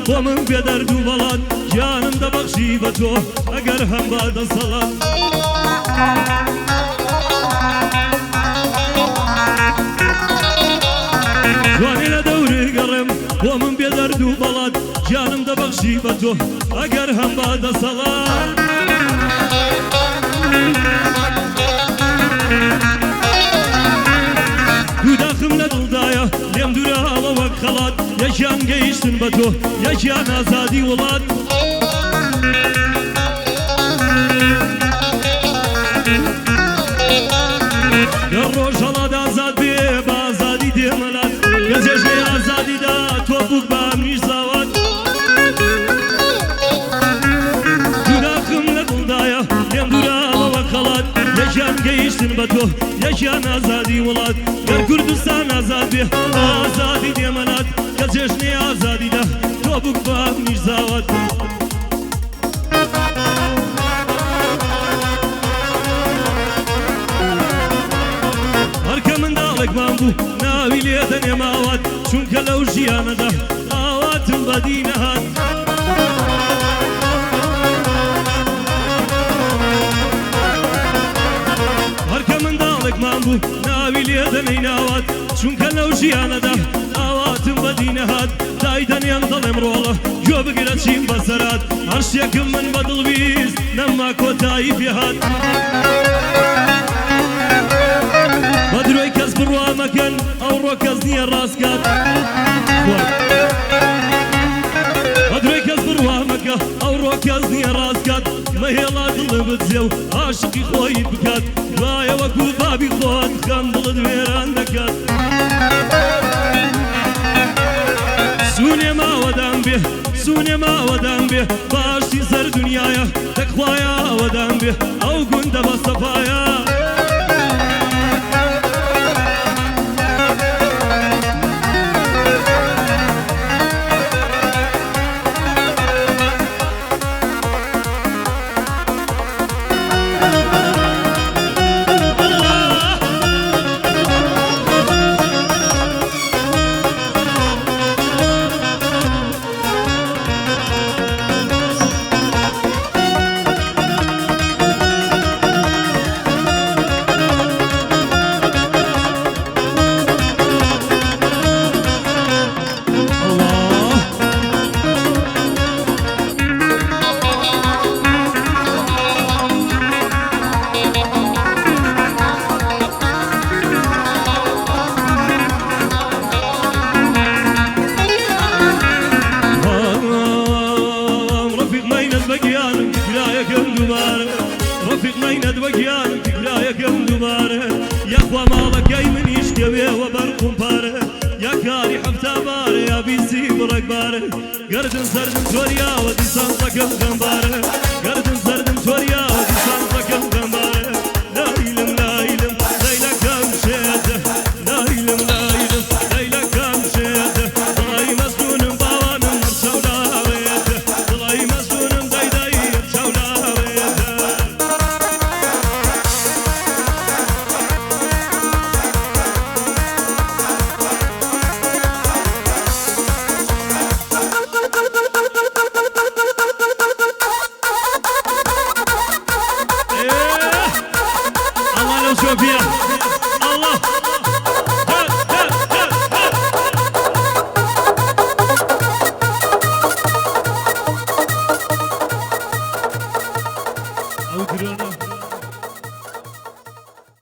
بۆ من بێدەرد و بەڵات گیانم دەبەخشی بە تۆ ئەگەر هەم بادەسەڵات جوانی لە دەوری گەڕێم بۆ من بێدەرد و بەڵات گیانم دەبەخشی بە تۆ ئەگەر هەم بادەسەڵات دووداخم لە دڵدایە لێم دوراوە وەک خەڵات یەکیان گەیشتن بە تۆ یەکیان ئازادی وڵات گەڕ ڕۆژ هەڵات ئازاد بێ بە ئازادی دێمەلات گەجێژنەی ئازادیدا تۆ بووک بە ئەمنیش زاوات دووداخم لە دڵدایە لێم دوراوە وەک خەڵات یەکیان گەیشتن بە تۆ یەکیان ئازادی وڵات گەر کوردستان ئازاد بێ ئازادی دێمەلات کە جێژنەی ئازادیدا تۆ بووک بە ئەمنیش زاوات هەرکە منداڵێکمان بوو ناوی لێ دەنێماوات چونکە لەو ژیانەدا ئاواتم بەدی نەهات هەرکە منداڵێکمان بوو ناوی لێ دەنێناوات چونکە لەو ژیانەدا ئاواتم بەدی نەهات دای دەنێم دەڵێم ڕۆڵە گوێ بگرە چیم بەسەرات هەر شتێکم من بە دڵویست نەما کۆتایی پێهات بە درۆی کەس بڕوا مەکەن ئەوڕۆ کەس نییە ڕاستکات بە درۆی کەس بڕوا مەکە ئەوڕۆ کەس نییە ڕاستکات مەهێڵا دڵە بجێ و عاشقی خۆی بکات دوایە وەکو بابی خۆت خەم دڵت وێران دەکات سونێ ماوەدان بێ سونێ ماوەدان بێ باشی سەر دنیایە دەکخوایە ئەوەدان بێ ئەو گوندە بە سەفایە رفیق نینەت وەگیانم تکرایەکەم دووبارە یەخوا ماڵەکەی منیش کەوێوە بەرقم پارە یا کاری حەفتابارە یا بیسی بڕێکبارە گەردن سەردم تۆریاوە دیسان سەکەم دەمبارە گەردن سەردم تۆریاوە دیسان سەکەم دەمبارە لایلم لایلم لەیلەکەم شێتە لایلم لایلم لەیلەکەم شێتە دڵی مەستونم باوانم هەرچەولاوێتە دڵی مەستونم دەیدەی هەرچەولاوێتە Ethiopia. Allah. Hey.